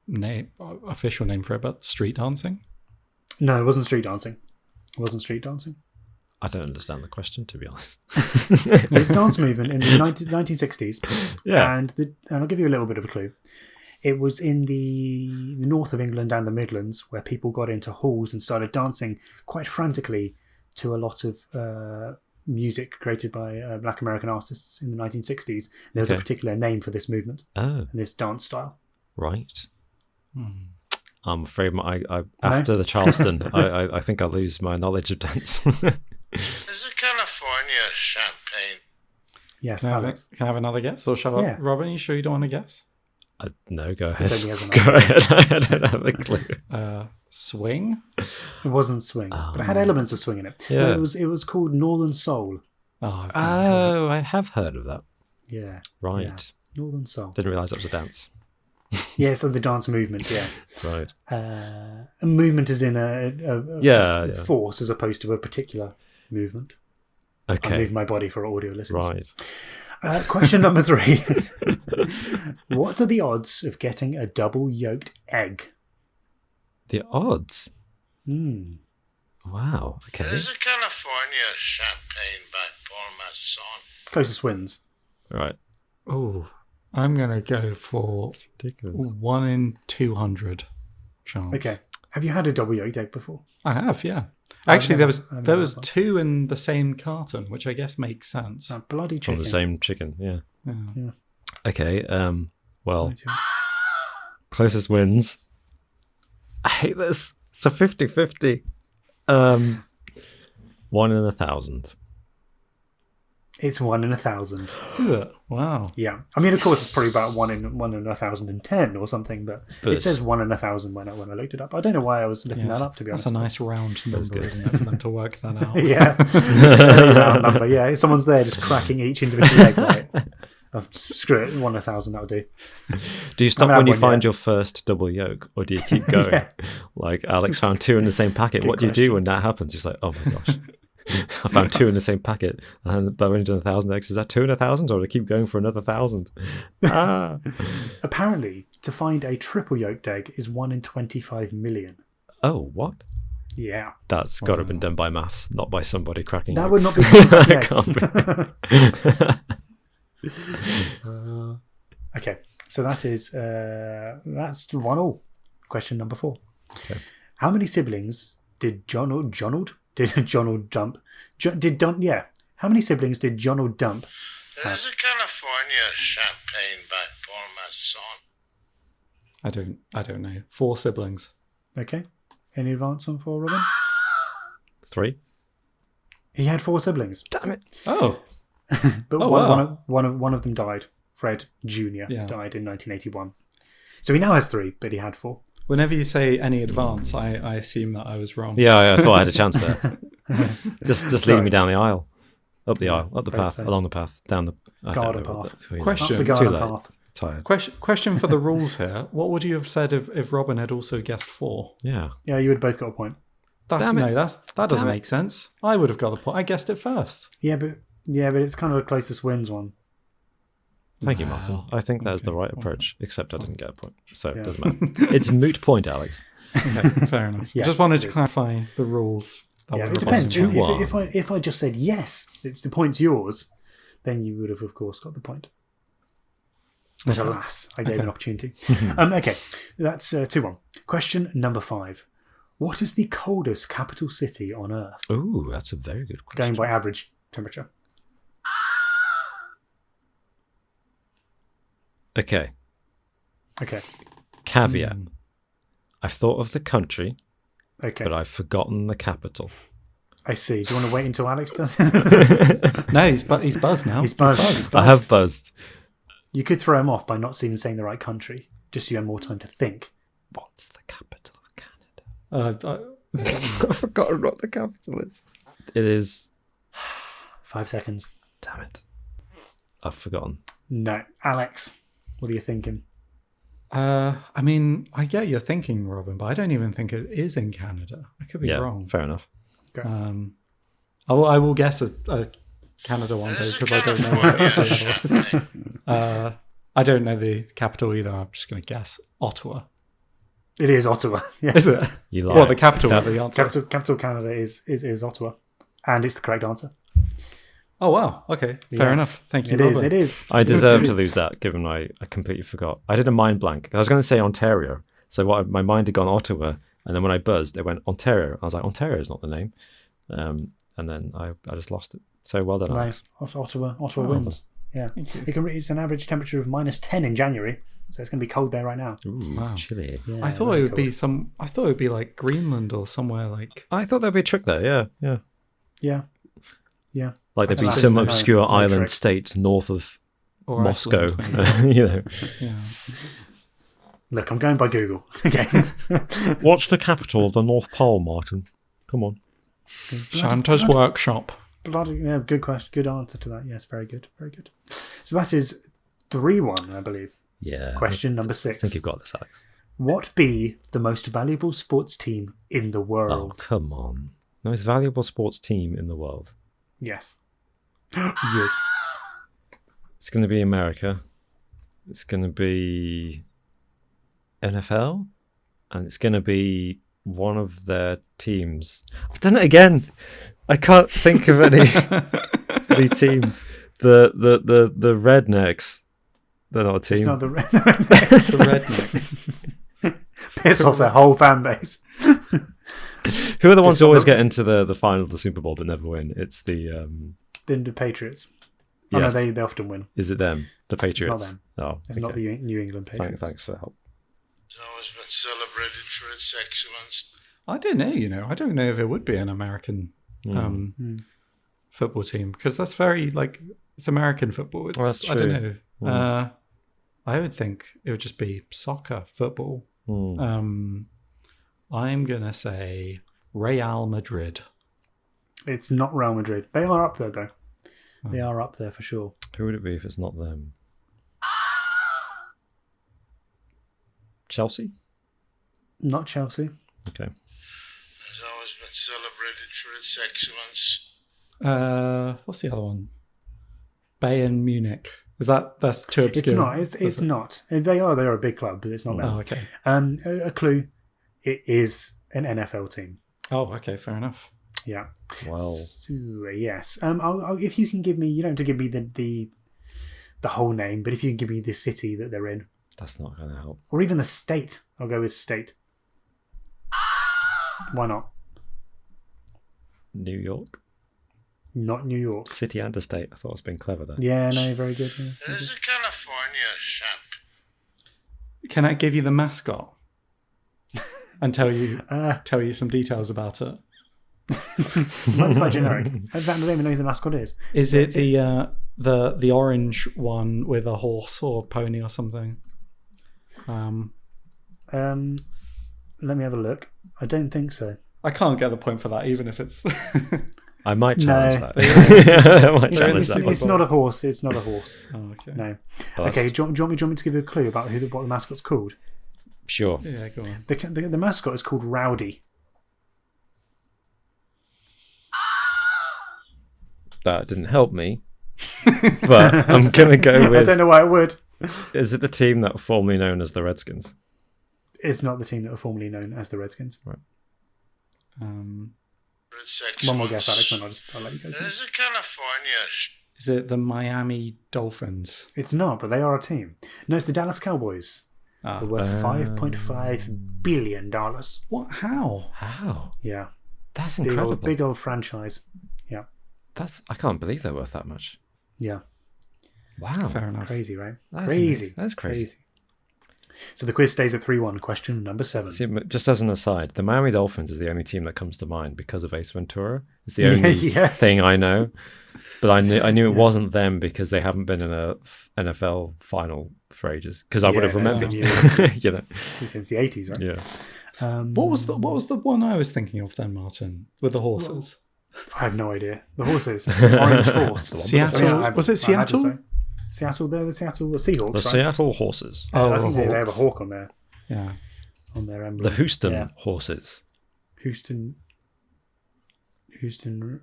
name, official name for it, but street dancing. No, it wasn't street dancing. I don't understand the question, to be honest. It was a dance movement in the 1960s. Yeah. And I'll give you a little bit of a clue. It was in the north of England and the Midlands where people got into halls and started dancing quite frantically to a lot of music created by black American artists in the 1960s. There was a Okay. particular name for this movement Oh, and this dance style. right. I'm afraid after the Charleston, I think I lose my knowledge of dance. There's a California champagne. Yes, Can I Alex. have another guess? Or shall I? Yeah. Robin, you sure you don't want to guess? No, go ahead. Totally has an Go ahead. I don't have a clue. Swing? It wasn't swing, but it had elements of swing in it. Yeah. No, it was called Northern Soul. Oh, Oh, I have heard of that. Yeah. Right. Yeah. Northern Soul. Didn't realise that was a dance. Yeah, so the dance movement, yeah. Right. A movement is in a Yeah. force as opposed to a particular movement. I Okay. move my body for audio listeners. Right. Question number 3. What are the odds of getting a double yolked egg? The odds. Hmm. Wow. Okay. There's a California champagne by for my son. Closest wins. Right. Oh, I'm going to go for Ridiculous. 1 in 200 chance. Okay. Have you had a double yolk egg before? I have, yeah. I've Actually, never- there I've never was had one. 2 in the same carton, which I guess makes sense. Oh, bloody From chicken. the same chicken, yeah. Yeah. Okay, well, closest wins. I hate this. It's a 50-50. 1 in 1,000. It's 1 in 1,000. Is it? Wow. Yeah. I mean, of course, it's probably about 1 in 1,010 or something, but But- it says 1 in 1,000 when I looked it up. I don't know why I was looking Yes. that up, to be honest. That's a nice round number, good. isn't it, for them to work that out? Yeah. Very round number. Yeah. Someone's there just cracking each individual egg, right? Oh, screw it. 1 in 1,000, that'll do. Do you stop I haven't when you had one find yet. your first double yolk, or do you keep going? Yeah. Like Alex found 2 in the same packet. Good What do you question. do when that happens? He's like, oh my gosh, I found 2 in the same packet, and I've only done 1,000 eggs. Is that 2 in 1,000, or do I keep going for another 1,000? Ah. Apparently, to find a triple yolked egg is 1 in 25 million. Oh, what? Yeah. That's got to have been done by maths, not by somebody cracking That eggs. would not be something That can't be. Okay, so that's 1-1. Question number 4. Okay. How many siblings did John dump? How many siblings did John dump? There's a California champagne by for my son. I don't know. 4 siblings. Okay, any advance on 4, Robin? 3. He had 4 siblings, Damn it. Oh, but Oh, one, wow. one of them died. Fred Jr. Yeah. died in 1981. So he now has 3, but he had 4. whenever you say any advance, I assume that I was wrong. Yeah, I thought I had a chance there. just Sorry. leading me down the aisle. Up the aisle, up the Fair to path, say. along the path, down the Garden what path. Question. Up the It's too garden late. path. Tired. Question for the rules here. What would you have said if Robin had also guessed 4? Yeah. Yeah, you would both got a point. That Damn it. doesn't Damn it. make sense. I would have got the point. I guessed it first. Yeah, but it's kind of the closest wins one. Thank you, Wow. Martin. I think that is the Okay. right approach, except I didn't get a point. So Yeah. it doesn't matter. It's a moot point, Alex. Okay, fair enough. Yes, Just wanted it to is. clarify the rules. That Yeah, were it depends. proposed. 2-1. If I just said yes, it's the point's yours, then you would have, of course, got the point. But Okay. alas, I gave Okay. an opportunity. Okay, that's 2-1. Question number 5. What is the coldest capital city on Earth? Ooh, that's a very good question. Going by average temperature. Okay, Okay. caveat. I've thought of the country, Okay. but I've forgotten the capital. I see. Do you want to wait until Alex does? No, he's buzzed now. He's buzzed. He's I buzzed. have buzzed. You could throw him off by not even saying the right country, just so you have more time to think. What's the capital of Canada? I- I've forgotten what the capital is. It is. 5 seconds. Damn it. I've forgotten. No. Alex, what are you thinking? I mean, I get your thinking, Robin, but I don't even think it is in Canada. I could be Yeah, wrong. fair enough. I will guess a Canada one though There's a because I don't know. California the other ones. champagne. I don't know the capital either. I'm just going to guess Ottawa. It is Ottawa. Yeah. Is it? You lie. Well, the capital of That's- the answer. Capital Canada is Ottawa. And it's the correct answer. Oh wow. Okay, fair Yes. enough. Thank you. It is. Robin. It is. I deserve It to is. lose that, given I completely forgot. I did a mind blank. I was going to say Ontario. So my mind had gone Ottawa, and then when I buzzed, it went Ontario. I was like, Ontario is not the name. And then I just lost it. So well done, Alex. Nice. Ottawa Oh. wins. Yeah. Thank you. It's an average temperature of -10 in January, so it's going to be cold there right now. Ooh, Wow. chilly. Yeah, I thought very it would be cold. I thought it would be like Greenland or somewhere like. I thought there'd be a trick there. Yeah. Yeah. Like there'd be That's some no- obscure no island trick. state north of Or Moscow. Iceland. you know. Yeah. Look, I'm going by Google. Okay. What's the capital of the North Pole, Martin? Come on. Santa's workshop. Bloody, yeah, good question. Good answer to that. Yes, very good. Very good. So that is 3-1, I believe. Yeah. Question number I 6. think you've got this, Alex. What be the most valuable sports team in the Oh, world? come on. The most valuable sports team in the world. Yes. Yes. It's going to be America. It's going to be NFL. And it's going to be one of their teams. I've done it again. I can't think of any. The teams. The Rednecks. They're not a team. It's not the The Rednecks. piss off their whole fan base. Who are the ones It's who not always the- get into the final of the Super Bowl but never win? It's the Then the Patriots. Oh yes. no, they often win. Is it them? The Patriots? them. Oh, It's okay. not the New England Patriots. Thanks for the help. It's always been celebrated for its excellence. I don't know. I don't know if it would be an American football team because that's very like it's American football. It's, Well, that's I don't true. know. I would think it would just be soccer football. I'm gonna say Real Madrid. It's not Real Madrid. They are up there though. They are up there for sure. Who would it be if it's not them? Chelsea? Not Chelsea. Okay. It's always been celebrated for its excellence. What's the other one? Bayern Munich. That's too obscure. It's not. They are a big club, but it's not them. Oh, okay. A clue. It is an NFL team. Oh, okay. Fair enough. Yeah. Wow. So, yes. If you can give me, you don't have to give me the whole name, but if you can give me the city that they're in, That's not going to help. or even the state, I'll go with state. Why not? New York? Not New York. City and a state. I thought I was being clever there. Yeah, no, very good. Yeah. It is a California champ. Can I give you the mascot and tell you some details about it? Might be quite generic. In fact, I don't even know who the mascot is. Is it the orange one with a horse or pony or something? Let me have a look. I don't think so. I can't get the point for that, even if it's. I might challenge No. that. I might challenge that. It's not a horse. It's not a horse. Oh, okay. No. Well, that's- Okay. Do you want me to give you a clue about what the mascot's called? Sure. Yeah, go on. The mascot is called Rowdy. That didn't help me. But I'm going to go I with... don't know why it would. Is it the team that were formerly known as the Redskins? It's not the team that were formerly known as the Redskins. Right. For its excellence. One more guess, Alex, and I'll let you guys It know. is a California Is it the Miami Dolphins? It's not, but they are a team. No, it's the Dallas Cowboys. Ah. They're worth $5.5 billion. What? How? How? Yeah. That's Big incredible. big old franchise. Yeah. I can't believe they're worth that much. Yeah. Wow. Fair enough. Crazy, right? That's Crazy. amazing. That's crazy. So the quiz stays at 3-1. Question number 7. See, just as an aside, the Miami Dolphins is the only team that comes to mind because of Ace Ventura. It's the only Yeah. thing I know. But I knew it wasn't them because they haven't been in a NFL final for ages. Because I would have Yeah, it's remembered. been You know. Since the 80s, right? Yeah. What was the one I was thinking of then, Martin, with the horses? I have no idea. The horses. Orange horse. Seattle. I mean, Was it I had to Seattle? say. Seattle, they're the Seattle Seahawks, The right? Seattle Horses. Oh, I think the they have a Hawks. hawk on their Yeah. emblem. The Houston Yeah. Horses. Houston. The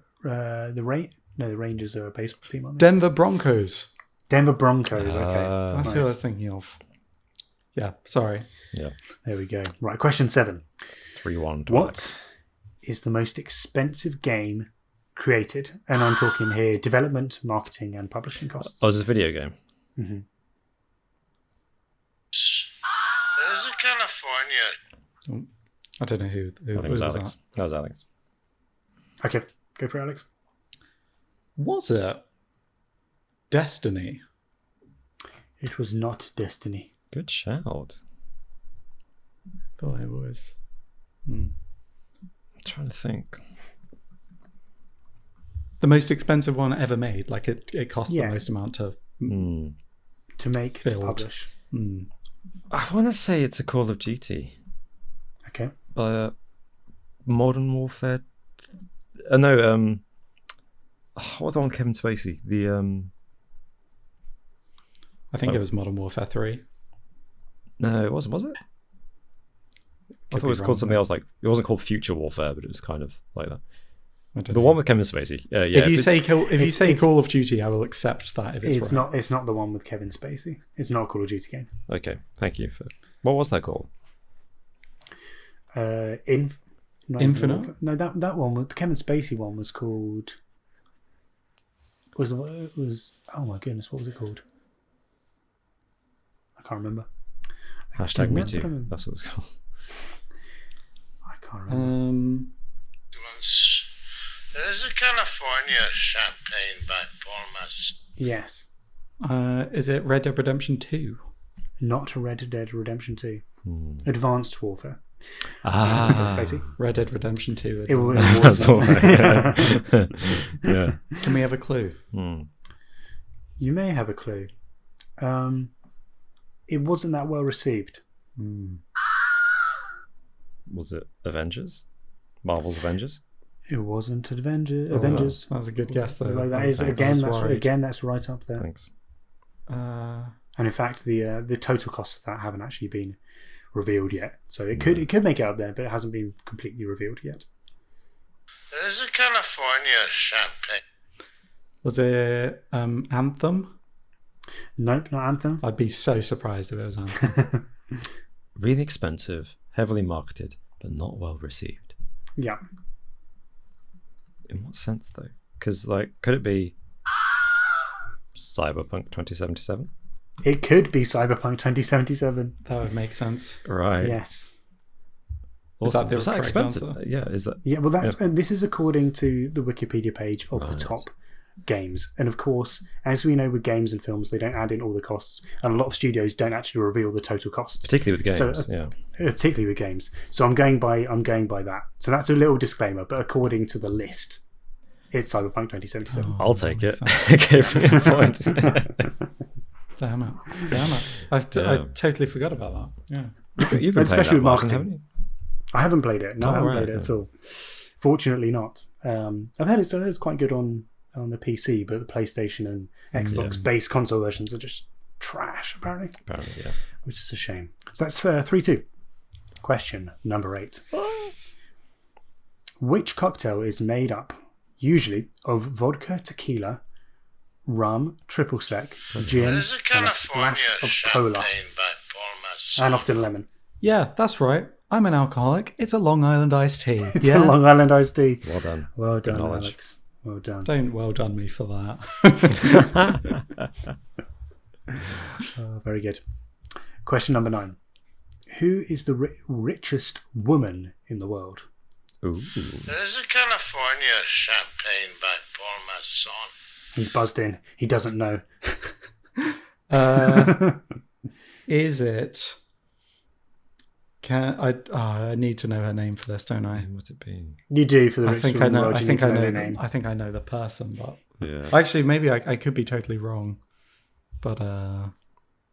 Rangers are a baseball team, aren't they? Denver Broncos. Denver Broncos. Okay, That's who I nice. was thinking of. Yeah. Sorry. Yeah. There we go. Right, question 7. 3-1. to What is the most expensive game created? And I'm talking here development, marketing, and publishing costs. Oh, is this a video game? It is a California. I don't know who I think it was Alex. that. That was Alex. Okay, go for it, Alex. Was it Destiny? It was not Destiny. Good shout. Thought it was. I'm trying to think. The most expensive one ever made. Like it cost Yeah. the most amount to. To make, to Build. publish. I want to say it's a Call of Duty. Okay. But Modern Warfare. No. What's the one with Kevin Spacey? I think it was Modern Warfare 3. No, it wasn't. Was it? I thought it was called something else. Like it wasn't called Future Warfare, but it was kind of like that. I don't The know. one with Kevin Spacey. Yeah. If you say it's- Call of Duty, I will accept that if it's right. It's not the one with Kevin Spacey. It's not a Call of Duty game. Okay, thank you for. What was that called? Infinite? No, that one, the Kevin Spacey one was called. was oh my goodness, what was it called? I can't remember. Hashtag me Remember too. them. That's what it's called. I can't remember. There is a California champagne by Palmas. Yes, Is it Red Dead Redemption 2? not Red Dead Redemption 2. Hmm. Advanced Warfare. Ah, Basically, Red Dead Redemption 2. it was. That's all right. Yeah. Can we have a clue? Hmm. You may have a clue. It wasn't that well received. Was it Avengers? Marvel's Avengers? It wasn't Avengers. That was a good guess, though. Like that is Thanks. again. That's worried. again. That's right up there. Thanks. And in fact, the total costs of that haven't actually been revealed yet. So it could make it up there, but it hasn't been completely revealed yet. There is a California champagne. Was it Anthem? Nope, not Anthem. I'd be so surprised if it was Anthem. Really expensive, heavily marketed, but not well received. Yeah. In what sense, though? Because, like, could it be Cyberpunk 2077? It could be Cyberpunk 2077. That would make sense. Right. Yes. Is that the Was that correct expensive? answer? Yeah. Is that? Yeah, well, that's and this is according to the Wikipedia page of the Right. top games. And of course, as we know with games and films, they don't add in all the costs, and a lot of studios don't actually reveal the total costs, Particularly with games. So, yeah. particularly with games. So I'm going by that. So that's a little disclaimer, but according to the list, it's Cyberpunk 2077. I'll take it. makes Give me a point. Damn it. I totally forgot about that. Yeah. You've been Especially with playing that, Martin, marketing. haven't you? I haven't played it. No, Oh, I haven't right, played it yeah. at all. Fortunately, not. I've heard it's quite good on the PC, but the PlayStation and Xbox base console versions are just trash, apparently, Apparently, yeah. which is a shame. So that's 3-2. Question number 8. Which cocktail is made up usually of vodka, tequila, rum, triple sec, gin, There is a and a California splash of champagne cola, by Palmas. and often lemon? Yeah, that's right. I'm an alcoholic. It's a Long Island iced tea. It's a Long Island iced tea. Well done. Well done, knowledge. Alex. Well done. Don't well done me for that. Very good. Question number 9. Who is the richest woman in the world? Ooh. There is a California champagne by Palmas. He's buzzed in. He doesn't know. Is it? I need to know her name for this, don't I? Would it be? You do for the I richest think woman I in the know. world. I You think need I to know. their name. I think I know the person, but Yeah. actually, maybe I could be totally wrong. But no,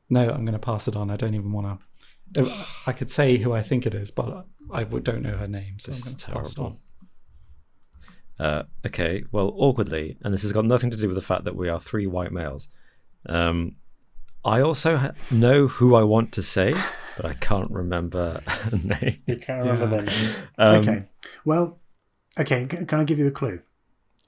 I'm going to pass it on. I don't even want to. I could say who I think it is, but I don't know her name, so This I'm is going to pass it on. terrible. Okay, well, awkwardly, and this has got nothing to do with the fact that we are 3 white males. I also know who I want to say, but I can't remember her name. You can't remember them. Um, Okay. Well, okay. Can I give you a clue?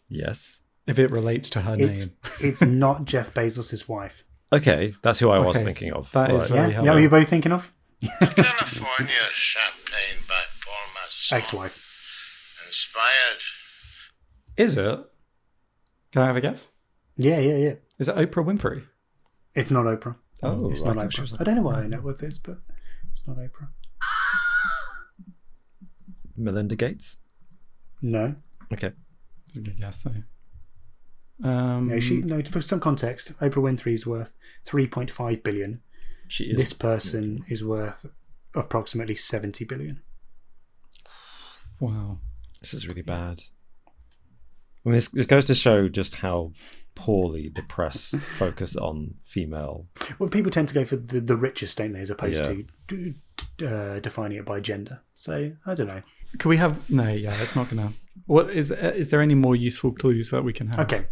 Yes. If it relates to her It's name, it's not Jeff Bezos' wife. Okay, that's who I was Okay, thinking of. that is Right. very Yeah, helpful. yeah. Are you both thinking of California champagne by Palmas. ex-wife? Inspired. Is it? Can I have a guess? Yeah. Is it Oprah Winfrey? It's not Oprah. Oh, It's I not thought she was Oprah. I don't know what her net worth is, but it's not Oprah. Melinda Gates? No. Okay. That's a good guess, though. No, for some context, Oprah Winfrey's worth 3.5 billion. She is. This person is worth approximately 70 billion. Wow. This is really bad. I mean, this goes to show just how poorly the press focus on female. Well, people tend to go for the richest, don't they, as opposed to defining it by gender. So, I don't know. Could we have? No, yeah, it's not gonna. What is there any more useful clues that we can have? Okay.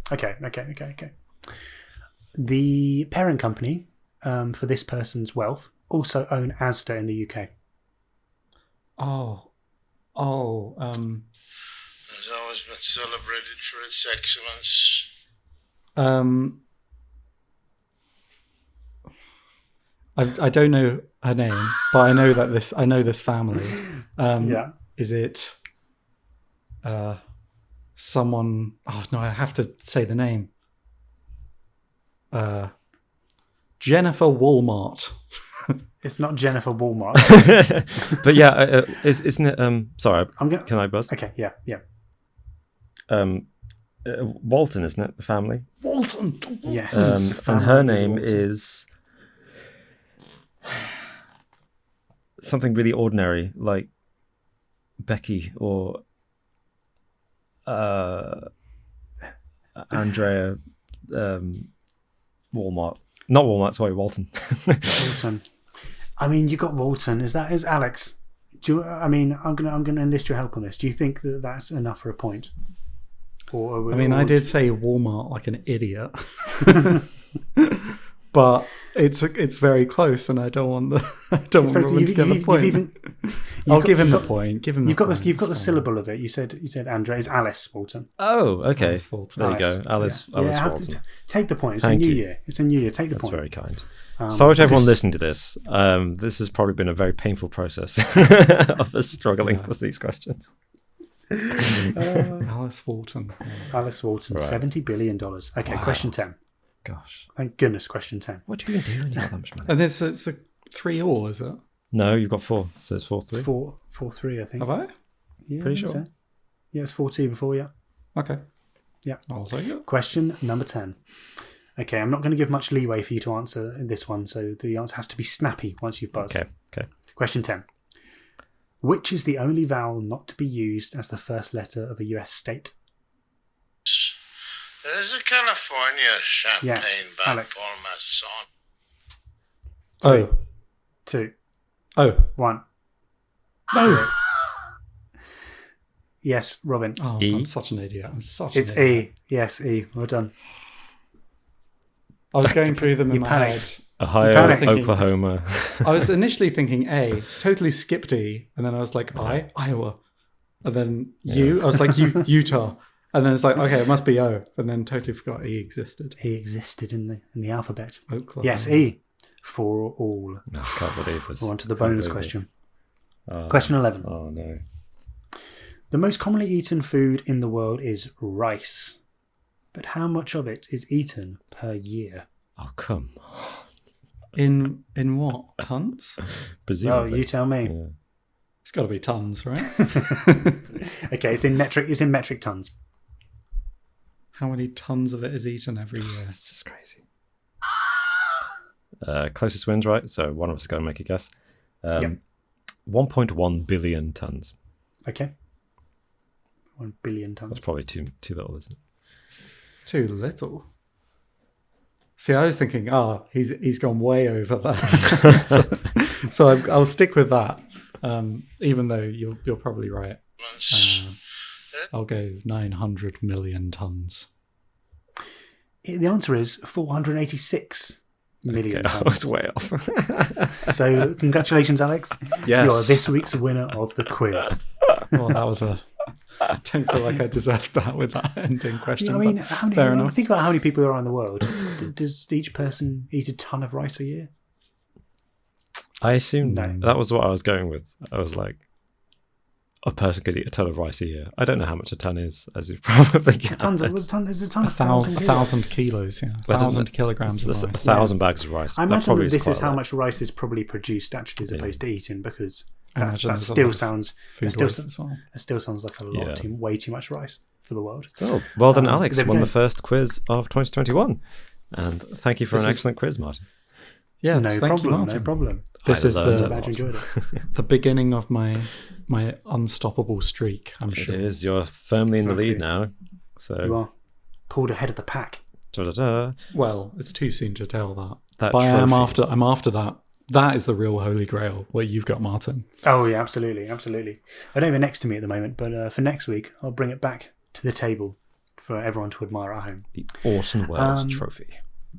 The parent company for this person's wealth also own Asda in the UK. Oh, Has always been celebrated for its excellence. I don't know her name, but I know that I know this family. Yeah. Is it someone? Oh no, I have to say the name. Jennifer Walmart. It's not Jennifer Walmart. But yeah, isn't it? Sorry, can I buzz? Okay, yeah. Walton, isn't it? The family. Walton. Yes. And her name is something really ordinary, like Becky or Andrea Walmart. Not Walmart, sorry, Walton. Walton. I mean, you got Walton. Is Alex? I'm gonna enlist your help on this. Do you think that that's enough for a point? I did say Walmart like an idiot, but it's very close, and I don't want Robin to get the point. I'll give him the point. Give him. You've got the syllable of it. You said Andrea is Alice Walton. Oh, okay. Alice Walton. There you go, Alice. Yeah. Alice Have Walton. to take the point. It's Thank a new you. year. It's a new year. Take the That's point. very kind. Sorry to everyone listening to this. This has probably been a very painful process of us struggling with these questions. Alice Walton. Alice Walton, Right. $70 billion. Okay, Wow. Question 10. Gosh. Thank goodness, question 10. What do you even do when you got that much money? And it's a 3-all, is it? No, you've got 4. So it's 4-3. It's 4-3, I think. Have I? Yeah, Pretty I think sure. so. Yeah, it's 4-2 before, yeah. Okay. Yeah. I'll take it. Question number 10. Okay, I'm not going to give much leeway for you to answer this one, so the answer has to be snappy once you've buzzed. Okay. Question 10. Which is the only vowel not to be used as the first letter of a US state? There is a California champagne Yes, by Alex. Parmesan. 2, Oh. 1. No. Yes, Robin. Oh, E? I'm such an idiot. It's E. Yes, E. Well done. I was going through them in You my panicked. head. Ohio, panicked. Oklahoma. I was initially thinking A, totally skipped E, and then I was like Iowa, and then U. I was like Utah, and then it's like okay, it must be O, and then totally forgot E existed. E existed in the alphabet. Oklahoma. Yes, E. For all. No, I can't believe this. We're on to the Can't bonus believe question. this. Question 11. Oh no. The most commonly eaten food in the world is rice. But how much of it is eaten per year? Oh come. In what tons? Presumably. Oh, you tell me. Yeah. It's got to be tons, right? Okay, it's in metric tons. How many tons of it is eaten every year? It's just crazy. Closest wins, right? So one of us got to make a guess. Yep. 1.1 billion tons. Okay. 1 billion That's tons. probably too little, isn't it? Too little. See, I was thinking, he's gone way over that. so I'll stick with that. Even though you're probably right. I'll go 900 million tons. The answer is 486 million Okay, I tons. was way off. So congratulations, Alex. Yes. You are this week's winner of the quiz. Well, that was I don't feel like I deserved that with that ending question. I mean, but fair enough. think about how many people there are in the world. Does each person eat a ton of rice a year? I assumed No. that was what I was going with. I was like, a person could eat a ton of rice a year. I don't know how much a ton is, as you probably get. Is a ton A of 1,000 kilos? 1,000 kilos, yeah. Well, doesn't 1,000 it- kilograms of That's rice. 1,000 bags of rice. I That imagine probably that this quite is a how lot. much rice is probably produced actually as opposed to eaten, because I that imagine there's a still lot of sounds Food still, waste as well. it still sounds like a lot Yeah. way too much rice for the world. So, well done, Um, Alex. there we Won go. the first quiz of 2021. And thank you for This an is- excellent quiz, Martin. Yeah, No thank problem. you, Martin. No problem. This I is learned a I'm glad lot. you enjoyed it. the beginning of my unstoppable streak, I'm It sure. is. You're firmly in the lead Exactly. now. You So, are pulled ahead of the pack. da-da-da. Well, it's too soon to tell that. That But I'm trophy. after that. That is the real Holy Grail, what you've got, Martin. Oh yeah, absolutely. I don't have it next to me at the moment, but for next week I'll bring it back to the table for everyone to admire at home. The Orson Welles Um, trophy.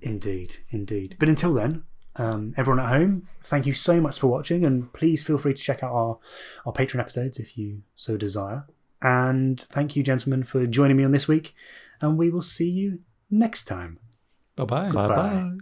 Indeed. But until then, everyone at home, thank you so much for watching, and please feel free to check out our Patreon episodes if you so desire. And thank you, gentlemen, for joining me on this week, and we will see you next time. Bye-bye. Goodbye. Bye-bye.